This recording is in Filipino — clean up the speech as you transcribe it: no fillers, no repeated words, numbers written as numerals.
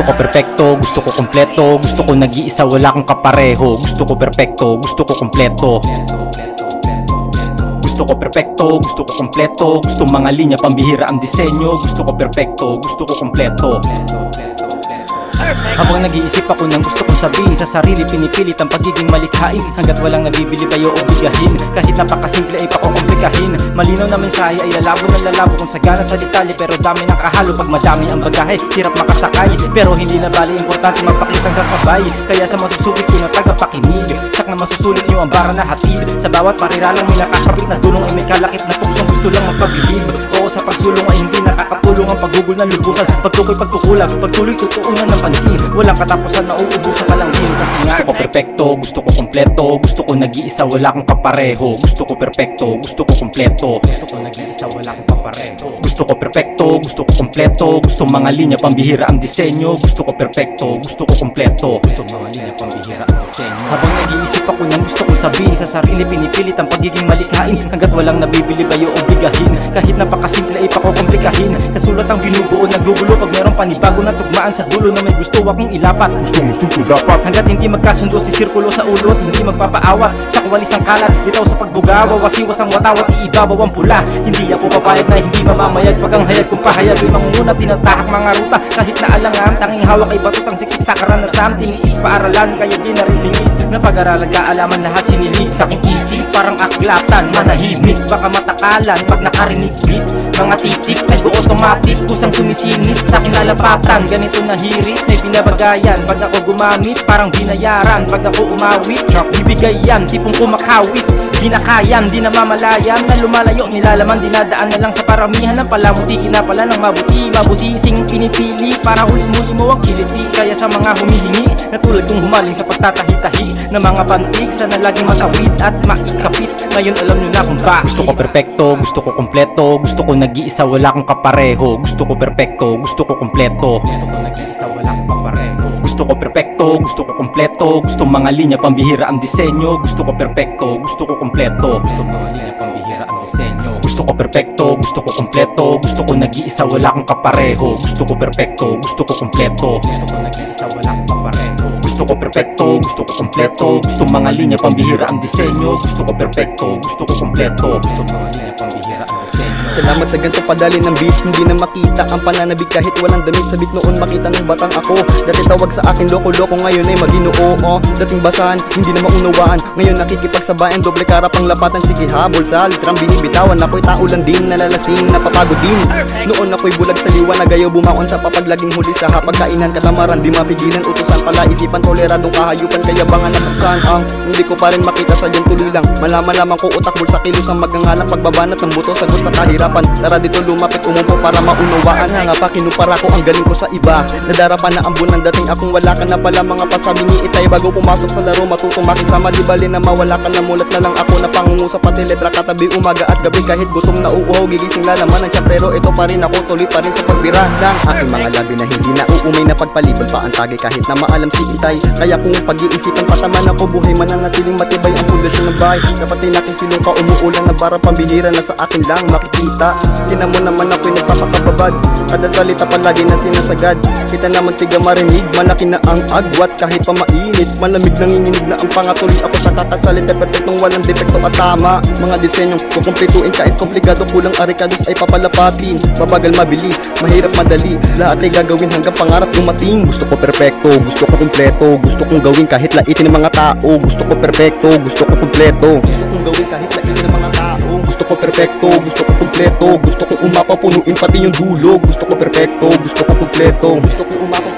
Gusto ko perpekto, gusto ko kompleto, gusto ko nag-iisa, wala kang kapareho. Gusto ko perpekto, gusto ko kompleto. Gusto ko perpekto, gusto ko kompleto, gusto mga linya pambihira ang disenyo. Gusto ko perpekto, gusto ko kompleto. Habang nag-iisip ako ng gusto kong sabihin sa sarili, pinipilit ang pagiging malikhain hanggat walang nabibili bayo o bigahin. Kahit napakasimple ay pakukomplikahin. Malinaw na mensahe ay lalabo ng lalabo kung sagana sa litali, pero dami ng kahalo pag madami ang bagahe. Hirap makasakay, pero hindi na bali, importante magpakitang sasabay. Kaya sa masusulit ko na tagapakinig, tsak na masusulit nyo ang bara na hatid. Sa bawat pariralang may nakakabit na dulong ay may kalakip na tuksong gusto lang magpabilib. Oo, sa pagsulong ay hindi nakakatulong ang paggugol ng lubusan. Pagtukoy pagkukulang, pagtuloy tutuunan ng pansin. Walang katapusan na uubusan ka lang din. Kasi nga gusto ko perpekto, gusto ko kompleto, gusto ko nag-iisa, wala kang kapareho. Gusto ko perpekto, gusto ko kompleto, gusto ko nag-iisa, wala kang kapareho. Gusto ko perpekto, gusto ko kompleto, gusto mga linya pambihira ang disenyo. Gusto ko perpekto, gusto ko kompleto, gusto mga linya pambihira ang disenyo. Habang nag-iisip ako ng gusto kong sabihin sa sarili, pinipilit ang pagiging malikhain hanggat walang nabibili bayo o bigahin. Kahit napakasimple ay pakukomplikahin. Kasulat ang binubuo, nagugulo pag merong panibago na tugmaan sa dulo na may gusto akong ilapat. Gusto ko dapat. Hanggat hindi magkasundo si sirkulo sa ulot, hindi magpapaawat. Tsak walis ang kalat, bitaw sa pagbugawa, wasiwas ang watawat, iibabaw ang pula. Hindi ako papayag na hindi mamamayag pag ang hayag kong pahayag ay mangunguna, tinatahak mga ruta. Kahit na alangan, tanging hawak ay batot ang siksik sa karanasan. Tiniis paaralan, kaya di na rin lingid. Napag-aralan kaalaman lahat sinilig sa aking isip, parang aklatan, manahimik. Baka matakalan pag nakarinig beat, mga titik, nag-automatic, kusang sumisingit sa aking lalapatan. Ganito na hirit, may binabagayan. Pag ako gumamit, parang binayaran. Pag ako umawit, bibigay yan, tipong kumakawit. Di na kayan, di na mamalayan, na lumalayo, nilalaman, dinadaan na lang sa paramihan ng palamuti. Kinapala ng mabuti, mabusising pinipili para huling-huli mo ang kiliti. Kaya sa mga humihingi, na tulad kong humaling sa pagtatahi-tahi ng mga bantig, sana laging matawid at maikapit. Ngayon alam nyo na kung bakit. Gusto ko perpekto, gusto ko kompleto, gusto ko nag-iisa, wala kang kapareho. Gusto ko perpekto, gusto ko kompleto, gusto ko nag-iisa, wala kang kapareho. Gusto ko perpekto, gusto ko kompleto, gusto mga linya pambihira ang disenyo. Gusto ko perpekto, gusto ko kompleto, gusto mga linya pambihira ang disenyo. Gusto ko perpekto, gusto ko kompleto, gusto ko nag-iisa, wala kang kapareho. Gusto ko perpekto, gusto ko kompleto, gusto ko nag-iisa, wala kang kapareho. Gusto ko perpekto, gusto ko kompleto, gusto mga linya pambihira ang disenyo. Gusto ko perpekto, gusto ko kompleto, gusto mga linya pambihira ang disenyo. Salamat sa ganito padali ng beat, hindi na makita ang pananabig kahit walang damit. Sa beat noon makita ng batang ako, dati tawag sa akin loko-loko, ngayon ay maginoo. Dating basahan, hindi na maunawaan, ngayon nakikipagsabayan, doble karap ang lapatan. Sige habol sa litrang binibitawan, ako'y tao lang din, nalalasing, napapagod din. Noon ako'y bulag sa liwan, nagayaw bumaon sa papaglaging huli sa hapagkainan. Katamaran, di mapigilan, utusan pala isipan, toleradong kahayupan, kaya bangan na buksan ang hindi ko pa rin makita sa dyan tuloy lang. Malaman lamang ko utakbol sa kilos ang magngangalang pagbabanat ng buto, sagot sa kahirapan. Tara dito lumapit, umupo para maunawaan. Nga pa kinupara ko ang galing ko sa iba, nadarapan na ang bunang dating akong wala ka na pala. Mga pasabi ni itay bago pumasok sa laro, matutong makisama, di bali na mawala ka na. Mulat na lang ako na pangungusap pati letra, katabi umaga at gabi. Kahit gutom na uuhaw, gigising lalaman ng tiyan, pero ito pa rin ako, tuloy pa rin sa pagbira ng aking mga labi na hindi na uumay na pagpalibol pa ang tagay. Kahit na maalam si itay, kaya kung pag-iisipan pataman ako, buhay mananatiling matibay ang pundasyon ng bahay. Dapat ay nakisilong pa, umuulan na bara pambihira na sa akin lang makikita. Tina mo naman ako'y nagpapakababad, kada salita palagi na sinasagad. Kita naman tiga marinig, malaki na ang agwat. Kahit pa mainit, malamig nanginginig na ang pangatuloy ako sa kakasalita. Perfectong walang defekto at tama, mga disenyong kukumpletuin kahit komplikado. Kulang arikados ay papalapatin, mabagal mabilis, mahirap madali, lahat ay gagawin hanggang pangarap dumating. Gusto ko perfecto, gusto ko kompleto, gusto kong gawin kahit laitin ng mga tao. Gusto ko perfecto, gusto ko kompleto, gusto kong gawin kahit laitin ng mga tao. Gusto ko perfecto, gusto ko kompleto, gusto kong umapapunuin pati yung dulo. Gusto ko perfecto, gusto ko kompleto, gusto kong umapapunuin